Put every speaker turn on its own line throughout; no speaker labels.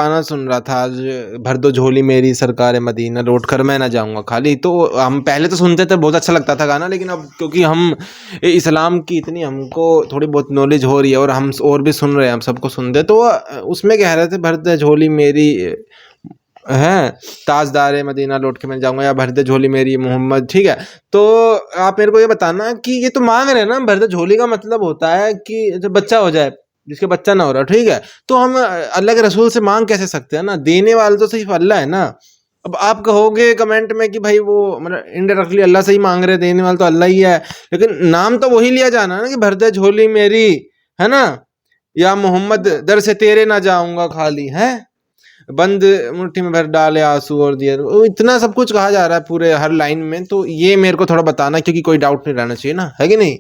गाना सुन रहा था आज, भर दो झोली मेरी सरकार मदीना, लौट कर मैं ना जाऊंगा खाली। तो हम पहले तो सुनते थे, बहुत अच्छा लगता था गाना, लेकिन अब क्योंकि हम इस्लाम की इतनी हमको थोड़ी बहुत नॉलेज हो रही है और हम और भी सुन रहे हैं, हम सबको सुनते, तो उसमें कह रहे थे भर दे झोली मेरी है ताजदार मदीना, लौट के मैं जाऊंगा, या भर दे झोली मेरी मोहम्मद। ठीक है, तो आप मेरे को ये बताना कि ये तो मांग रहे हैं ना, भर दे झोली का मतलब होता है कि जब बच्चा हो जाए, जिसके बच्चा ना हो रहा, ठीक है, तो हम अल्लाह के रसूल से मांग कैसे सकते हैं ना, देने वाला तो सिर्फ अल्लाह है ना। अब आप कहोगे कमेंट में कि भाई वो मतलब इनडायरेक्टली अल्लाह से ही मांग रहे, देने वाला तो अल्लाह ही है, लेकिन नाम तो वही लिया जाना है ना कि भर दे झोली मेरी, है ना, या मोहम्मद दर से तेरे ना जाऊंगा खाली, है बंद मुट्ठी में भर डाले आंसू और दिया, वो इतना सब कुछ कहा जा रहा है पूरे हर लाइन में। तो ये मेरे को थोड़ा बताना, क्योंकि कोई डाउट नहीं रहना चाहिए ना, है कि नहीं।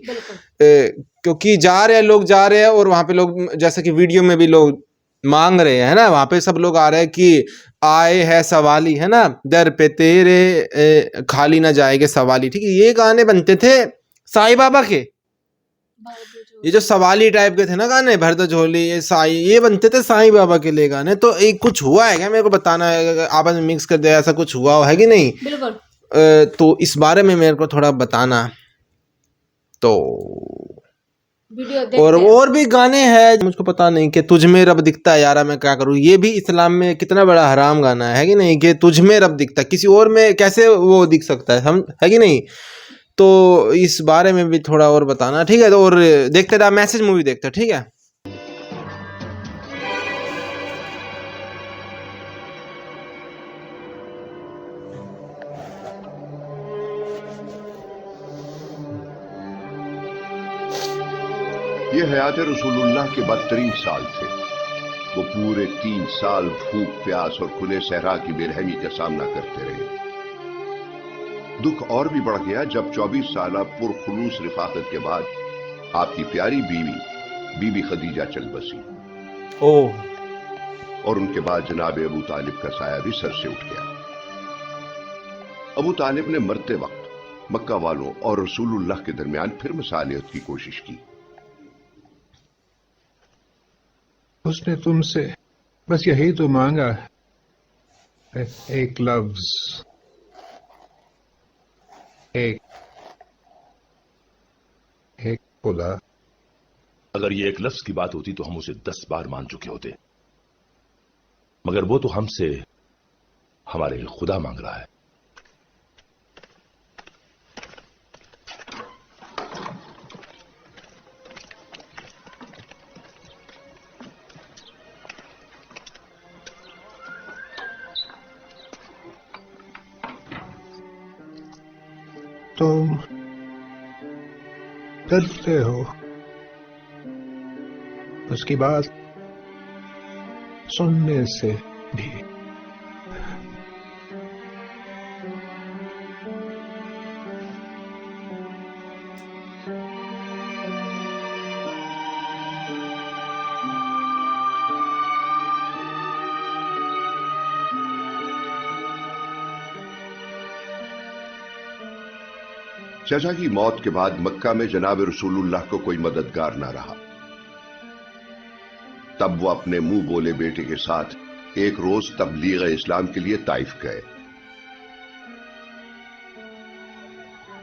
क्योंकि जा रहे हैं लोग, जा रहे हैं और वहां पे लोग, जैसे कि वीडियो में भी लोग मांग रहे हैं ना, वहां पे सब लोग आ रहे हैं कि आए है सवाली, है ना, दर पे तेरे खाली ना जाएंगे सवाली। ठीक है, ये गाने बनते थे साईं बाबा के, ये जो सवाली टाइप के थे ना गाने, भर दो झोली, ये साई, ये बनते थे साईं बाबा के लिए गाने। तो एक कुछ हुआ है क्या, मेरे को बताना है, आपस में मिक्स कर दिया, ऐसा कुछ हुआ हो, है कि नहीं।
बिल्कुल।
तो इस बारे में मेरे को थोड़ा बताना। तो
वीडियो
और भी गाने हैं मुझको पता नहीं, कि तुझ में रब दिखता है यारा मैं क्या करूँ, ये भी इस्लाम में कितना बड़ा हराम गाना है कि नहीं, कि तुझ में रब दिखता है, किसी और में कैसे वो दिख सकता है, हम, है कि नहीं। तो इस बारे में भी थोड़ा और बताना, ठीक है। तो और देखते रहा, मैसेज मूवी देखते, ठीक है।
ये हयात रसूलुल्लाह के बदतरीन साल थे। वो पूरे 3 साल भूख प्यास और खुले सहरा की बेरहमी का सामना करते रहे। दुख और भी बढ़ गया जब 24 साल पुरखुलूस रिफाकत के बाद आपकी प्यारी बीवी बीबी खदीजा चल बसी। और उनके बाद जनाब अबू तालिब का साया भी सर से उठ गया। अबू तालिब ने मरते वक्त मक्का वालों और रसूलुल्लाह के दरमियान फिर मसालियत की कोशिश की।
उसने तुमसे बस यही तो मांगा, एक लफ्ज, एक खुदा।
अगर ये एक लफ्ज की बात होती तो हम उसे 10 बार मान चुके होते, मगर वो तो हमसे हमारे खुदा मांग रहा है।
तुम डरते हो उसकी बात सुनने से भी।
चाचा की मौत के बाद मक्का में जनाब रसूलुल्लाह को कोई मददगार ना रहा। तब वो अपने मुंह बोले बेटे के साथ एक रोज तबलीग इस्लाम के लिए ताइफ गए,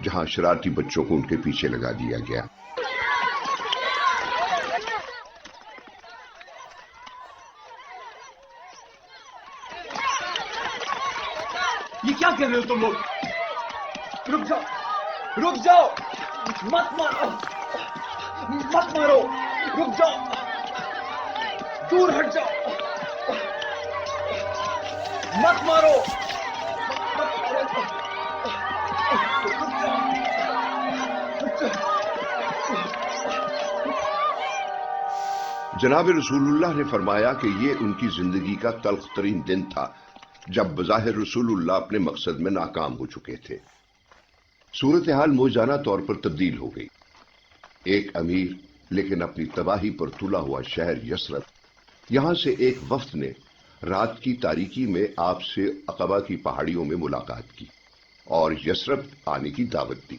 जहां शरारती बच्चों को उनके पीछे लगा दिया गया।
ये क्या कर रहे हो तुम लोग? रुक जाओ, रुक जाओ, मत मारो, मत मारो, रुक जाओ, दूर हट जाओ, मत मारो, मत मारो, रुक जाओ, रुक जाओ।
जनाब रसूलुल्लाह ने फरमाया कि ये उनकी जिंदगी का तल्ख तरीन दिन था, जब बज़ाहिर रसूलुल्लाह अपने मकसद में नाकाम हो चुके थे। सूरत हाल मौजाना तौर पर तब्दील हो गई। एक अमीर लेकिन अपनी तबाही पर तुला हुआ शहर यसरब, यहां से एक वफ्द ने रात की तारीकी में आपसे अकबा की पहाड़ियों में मुलाकात की और यसरब आने की दावत दी,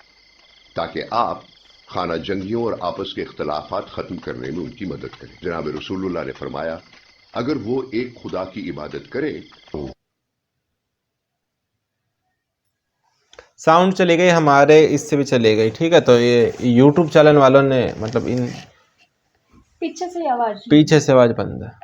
ताकि आप खाना जंगियों और आपस के इख्तलाफात खत्म करने में उनकी मदद करें। जनाब रसूलुल्लाह ने फरमाया अगर वो एक खुदा की इबादत करे तो
साउंड चली गई हमारे, इससे भी चली गई। ठीक है, तो ये यूट्यूब चैनल वालों ने मतलब इन
पीछे से आवाज
पीछे से आवाज बंद है।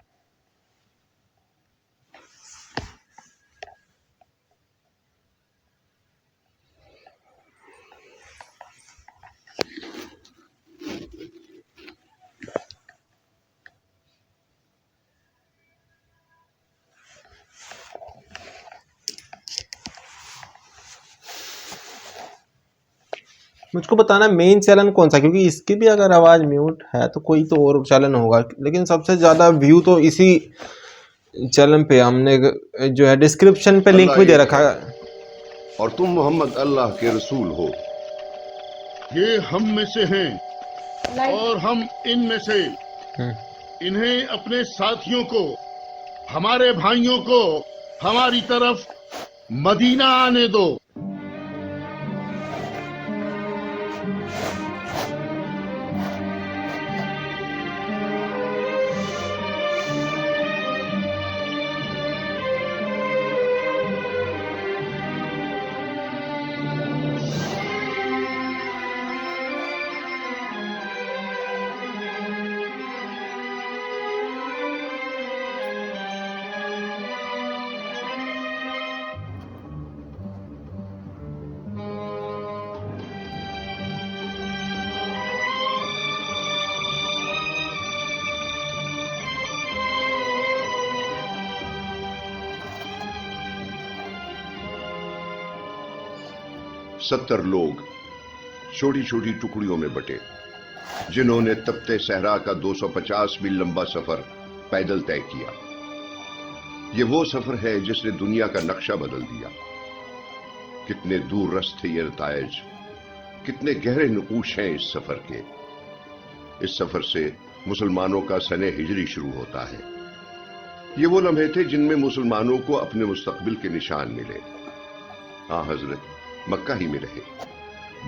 मुझको बताना मेन चैनल कौन सा, क्योंकि इसकी भी अगर आवाज म्यूट है तो कोई तो और चैनल होगा, लेकिन सबसे ज्यादा व्यू तो इसी चैनल पे। हमने जो है डिस्क्रिप्शन पे लिंक भी दे रखा है।
और तुम मोहम्मद अल्लाह के रसूल हो।
ये हम में से हैं और हम इन में से। इन्हें अपने साथियों को, हमारे भाइयों को हमारी तरफ मदीना आने दो।
सत्तर लोग छोटी छोटी टुकड़ियों में बटे, जिन्होंने तपते सहरा का 250 मील लंबा सफर पैदल तय किया। ये वो सफर है जिसने दुनिया का नक्शा बदल दिया। कितने दूर रस्त थे ये नतायज, कितने गहरे नकूश हैं इस सफर के। इस सफर से मुसलमानों का सने हिजरी शुरू होता है। ये वो लम्हे थे जिनमें मुसलमानों को अपने मुस्तकबिल के निशान मिले। हाँ हजरत मक्का ही में रहे,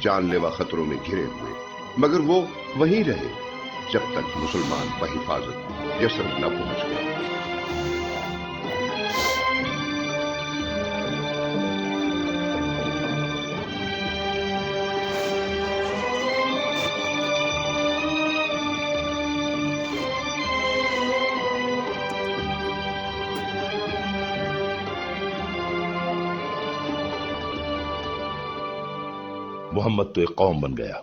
जानलेवा खतरों में घिरे हुए, मगर वो वहीं रहे जब तक मुसलमान बहिफाजत यसरब न पहुंच गए।
मोहम्मद तो एक कौम बन गया,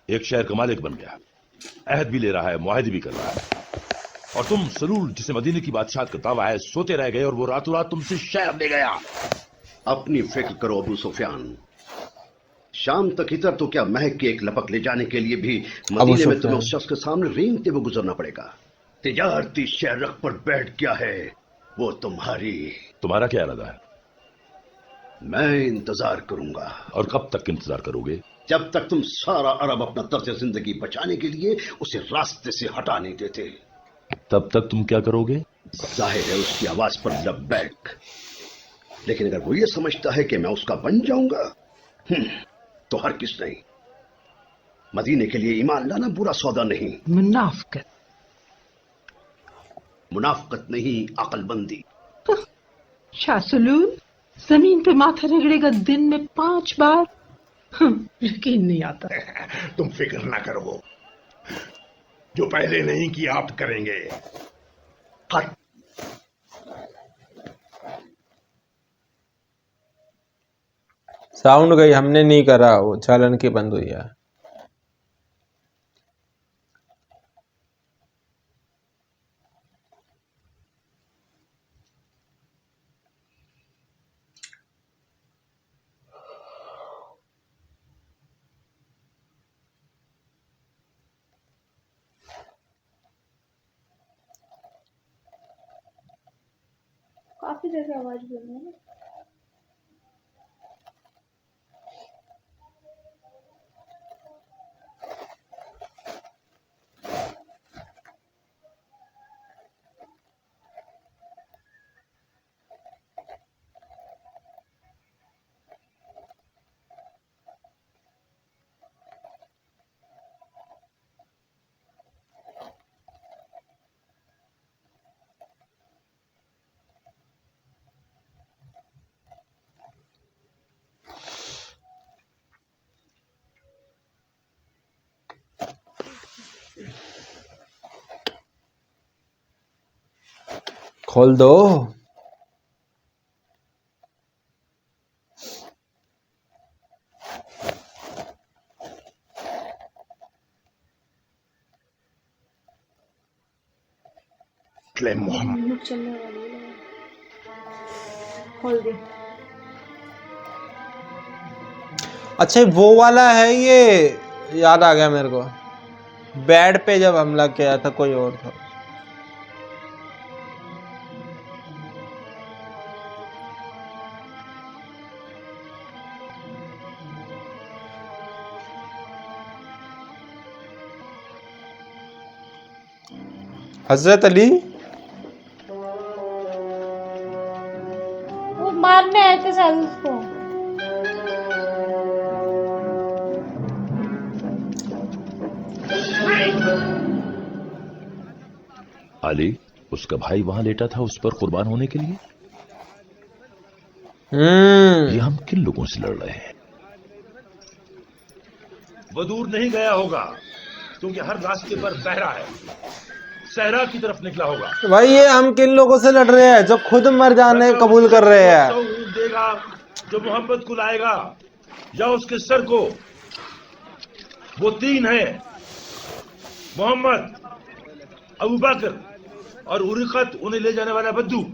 एक शहर का मालिक बन गया, अहद भी ले रहा है, मुआहदे भी कर रहा है। और तुम सलूल, जिसे मदीने की बादशाहत का दावा है, सोते रह गए और वो रातों रात तुमसे शहर ले गया।
अपनी फिक्र करो अबू सुफियान। शाम तक इधर तो क्या, महक की एक लपक ले जाने के लिए भी मदीने में तुम्हें उस शख्स के सामने रेंगते हुए गुजरना पड़ेगा। तिजारती शहर पर बैठ गया है वो
तुम्हारा क्या इरादा है?
मैं इंतजार करूंगा।
और कब तक इंतजार करोगे?
जब तक तुम सारा अरब अपना तर्ज जिंदगी बचाने के लिए उसे रास्ते से हटा नहीं देते।
तब तक तुम क्या करोगे?
जाहिर है उसकी आवाज पर लब्बैक। लेकिन अगर वो ये समझता है कि मैं उसका बन जाऊंगा, तो हर किस नहीं। मदीने के लिए ईमान लाना बुरा सौदा नहीं। मुनाफकत नहीं, अक्लमंदी।
शाह सलूल जमीन पे माथा रगड़ेगा दिन में 5 बार। यकीन नहीं आता।
तुम फिक्र ना करो, जो पहले नहीं किया आप करेंगे।
साउंड गई, हमने नहीं करा, वो चालन की बंद हुई है।
काफी देर से आवाज बन रही है ना।
खोल दो।
मोहम्मद
मुख चलने वाली है। खोल दे।
अच्छा वो वाला है ये, याद आ गया मेरे को। बेड पे जब हमला किया था कोई और था। हजरत अली
वो मारने आए थे शायद उसको।
अली उसका भाई वहां लेटा था उस पर कुर्बान होने के लिए। ये हम किन लोगों से लड़ रहे हैं? वो दूर नहीं गया होगा क्योंकि हर रास्ते पर बहरा है, सहरा की तरफ निकला होगा।
भाई ये हम किन लोगों से लड़ रहे हैं जो खुद मर जाने कबूल कर रहे हैं?
तो देगा जो मोहम्मद को लाएगा या उसके सर को। वो तीन है, मोहम्मद, अबू बकर और उरिकत, उन्हें ले जाने वाला बद्दू।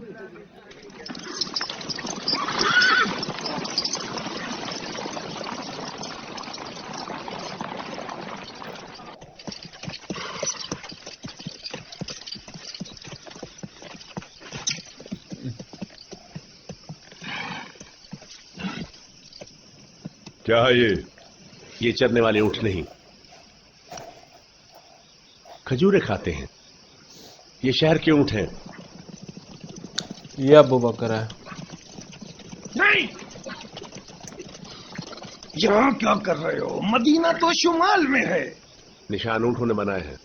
क्या है ये चरने वाले ऊंट नहीं, खजूरें खाते हैं। ये शहर के ऊंट हैं।
ये अबू बकर है।
नहीं, यहाँ क्या कर रहे हो? मदीना तो शुमाल में है।
निशान ऊंटों ने बनाए हैं,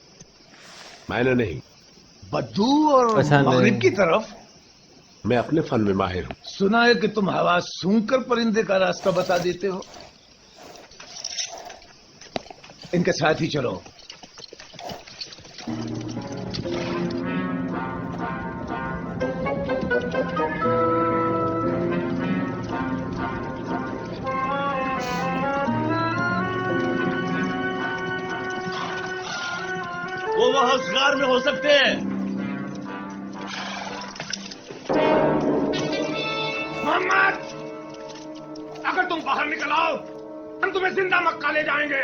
मैंने नहीं।
बद्दू और
अच्छा,
मगरिब की तरफ।
मैं अपने फन में माहिर हूं।
सुना है कि तुम हवा सूंघकर परिंदे का रास्ता बता देते हो। इनके साथ ही चलो।
वो वहां उस गार में हो सकते हैं।
मोहम्मद, अगर तुम बाहर निकल आओ हम तुम्हें जिंदा मक्का ले जाएंगे।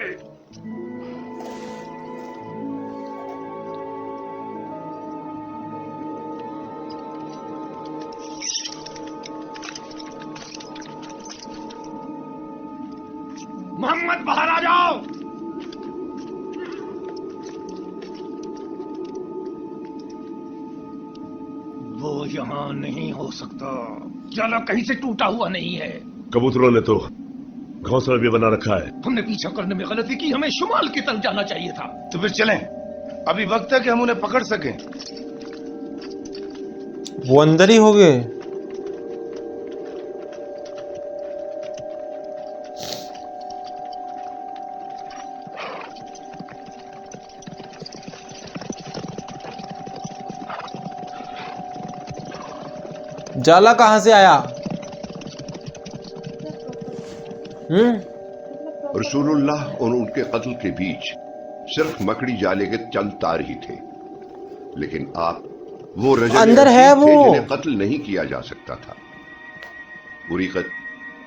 मोहम्मद बाहर आ जाओ। वो यहाँ नहीं हो सकता। जाला कहीं से टूटा हुआ नहीं है।
कबूतरों ने तो घोंसला भी बना रखा है।
हमने पीछा करने में गलती की, हमें शुमाल की तरफ जाना चाहिए था।
तो फिर चलें, अभी वक्त है कि हम उन्हें पकड़ सकें।
वो अंदर ही हो गए। जाला कहां से आया?
रसूलुल्लाह और उनके कत्ल के बीच सिर्फ मकड़ी जाले के चंद तार ही थे, लेकिन आप वो रजल
अंदर है
थे
वो।
जिन्हें कत्ल नहीं किया जा सकता था। उरीकत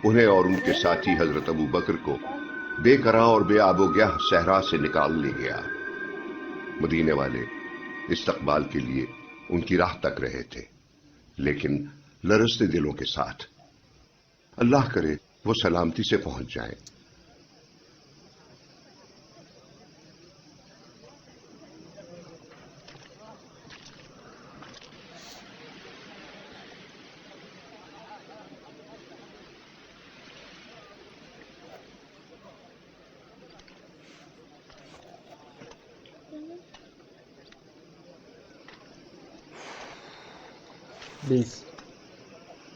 उन्हें और उनके साथी हजरत अबू बकर को बेकरां और बेआबोगह सहरा से निकाल ले गया। मदीने वाले इस्तकबाल के लिए उनकी राह तक रहे थे, लेकिन लरसते दिलों के साथ। अल्लाह करे वो सलामती से पहुंच जाएं।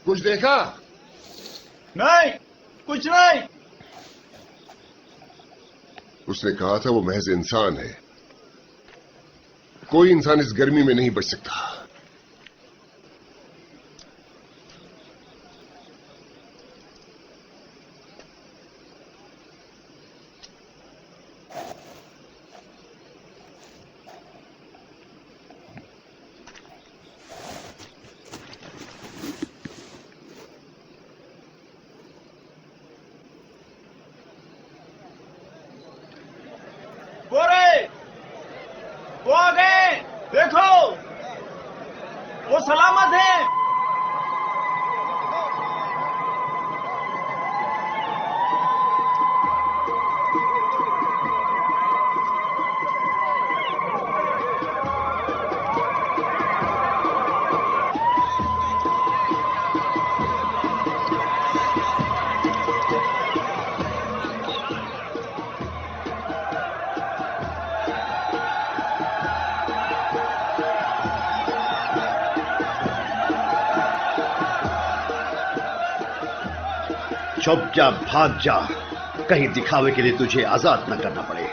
कुछ देखा?
नहीं, कुछ नहीं।
उसने कहा था वो महज इंसान है। कोई इंसान इस गर्मी में नहीं बच सकता।
खुशामद है।
चुप जा, भाग जा, कहीं दिखावे के लिए तुझे आजाद न करना पड़े।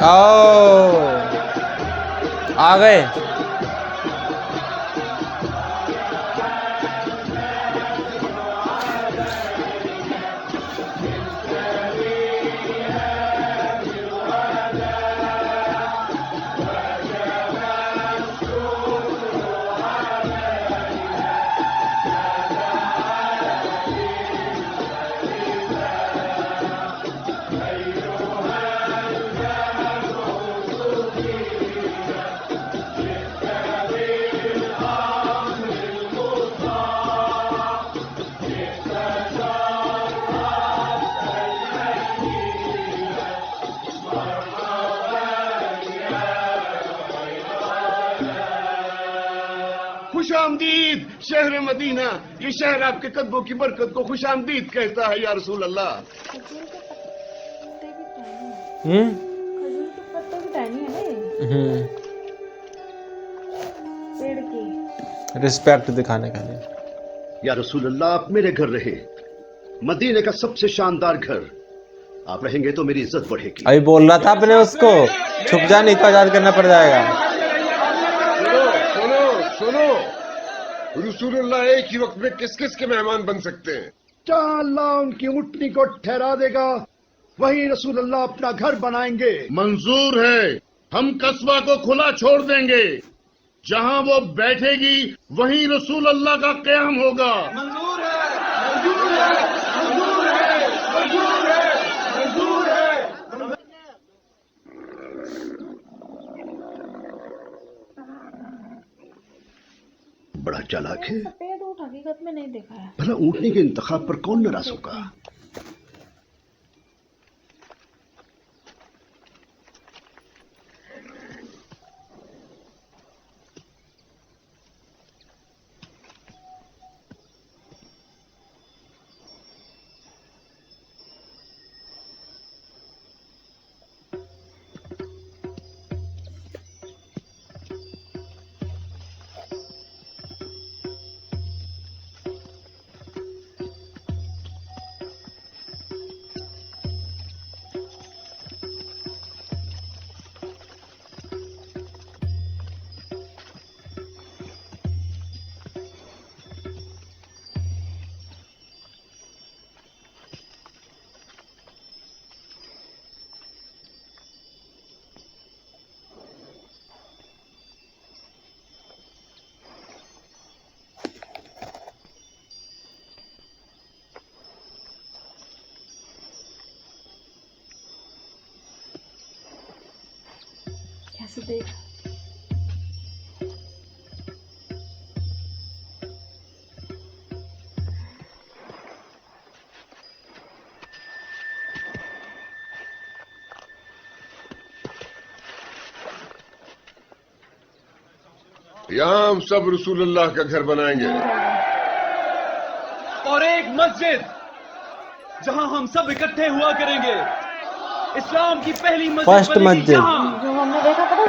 आओ आ गए।
खुशामदीद शहर मदीना, ये शहर आपके कदमों की बरकत को खुशामदीद कहता है या रसूल अल्लाह।
खजूर के पत्ते की टहनी है ना ये, पेड़ की।
रिस्पेक्ट दिखाने के लिए।
या रसूल अल्लाह, आप मेरे घर रहे, मदीने का सबसे शानदार घर, आप रहेंगे तो मेरी इज्जत बढ़ेगी।
अभी बोल रहा था अपने उसको छुप जा, नहीं तो आजाद करना पड़ जाएगा।
सुनो, रसूलुल्लाह एक ही वक्त में किस किस के मेहमान बन सकते हैं?
जहां अल्लाह उनकी ऊँटनी को ठहरा देगा वहीं रसूल अल्लाह अपना घर बनाएंगे।
मंजूर है, हम कस्बा को खुला छोड़ देंगे, जहां वो बैठेगी वहीं रसूल अल्लाह का क़याम होगा।
मंजूर है, मंजूर है, मंजूर है, मंजूर है, मंजूर है।
बड़ा चालाक है।
सफेद ऊँट हकीकत में नहीं देखा है।
भला ऊँटनी के इंतखाब पर कौन नाराज होगा?
कैसे देख
यहाँ हम सब रसूलुल्लाह का घर बनाएंगे
और एक मस्जिद जहां हम सब इकट्ठे हुआ करेंगे। इस्लाम की पहली
फर्स्ट मस्जिद
जो हमने देखा पता है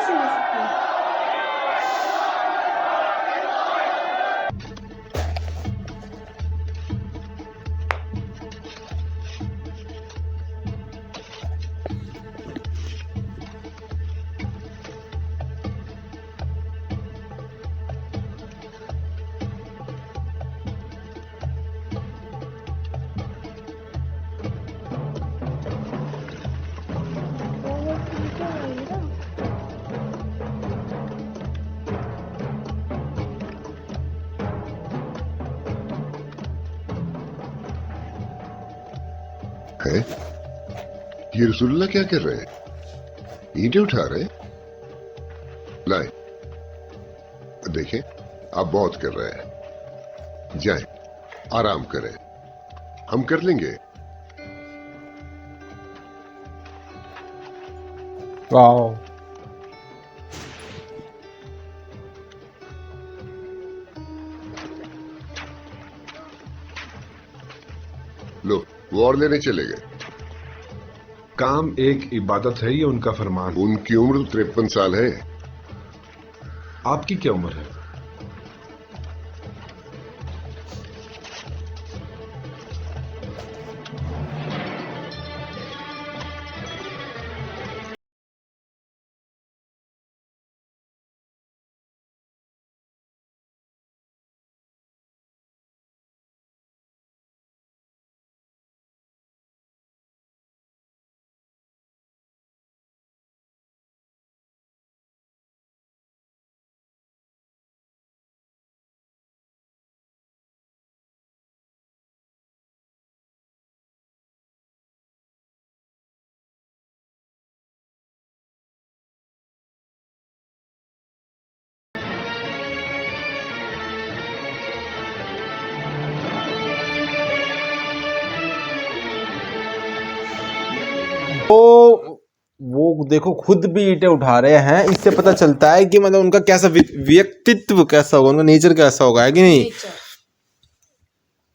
है ये रसूलुल्लाह क्या कर रहे हैं? ईंटें उठा रहे हैं? लाए देखें, आप बहुत कर रहे हैं। जाएं, आराम करें, हम कर लेंगे।
वाह,
लो, वो और लेने चले गए।
काम एक इबादत है, ये उनका फरमान।
उनकी उम्र 53 साल है।
आपकी क्या उम्र है?
तो वो देखो खुद भी ईंटें उठा रहे हैं। इससे पता चलता है कि मतलब उनका कैसा व्यक्तित्व कैसा होगा, उनका नेचर कैसा होगा, है कि नहीं?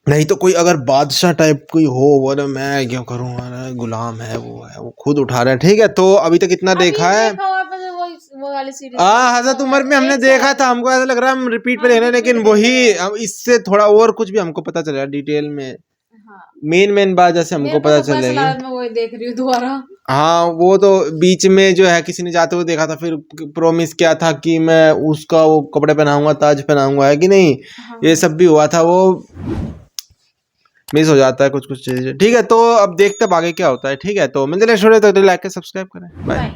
नहीं तो कोई अगर बादशाह टाइप कोई हो, बोले मैं क्या करूँ, गुलाम है, वो खुद उठा रहे हैं। ठीक है, तो अभी तक इतना देखा है।
वो वाली सीरीज
हज़रत उमर में हमने देखा था, हमको ऐसा लग रहा है हम रिपीट पे देख रहे हैं, लेकिन वही हम इससे थोड़ा और कुछ भी हमको पता चला डिटेल में। मेन बात जैसे हमको पता चलेगी।
मैं वही देख रही हूँ दोबारा।
हाँ, वो तो बीच में जो है किसी ने जाते हुए देखा था, फिर प्रॉमिस किया था कि मैं उसका वो कपड़े पहनाऊंगा, ताज पहनाऊंगा, है कि नहीं? ये सब भी हुआ था, वो मिस हो जाता है कुछ चीजें। ठीक है, तो अब देखते हैं आगे क्या होता है। ठीक है, तो मिलते हैं नेक्स्ट वीडियो, तो लाइक सब्सक्राइब करें। बाय।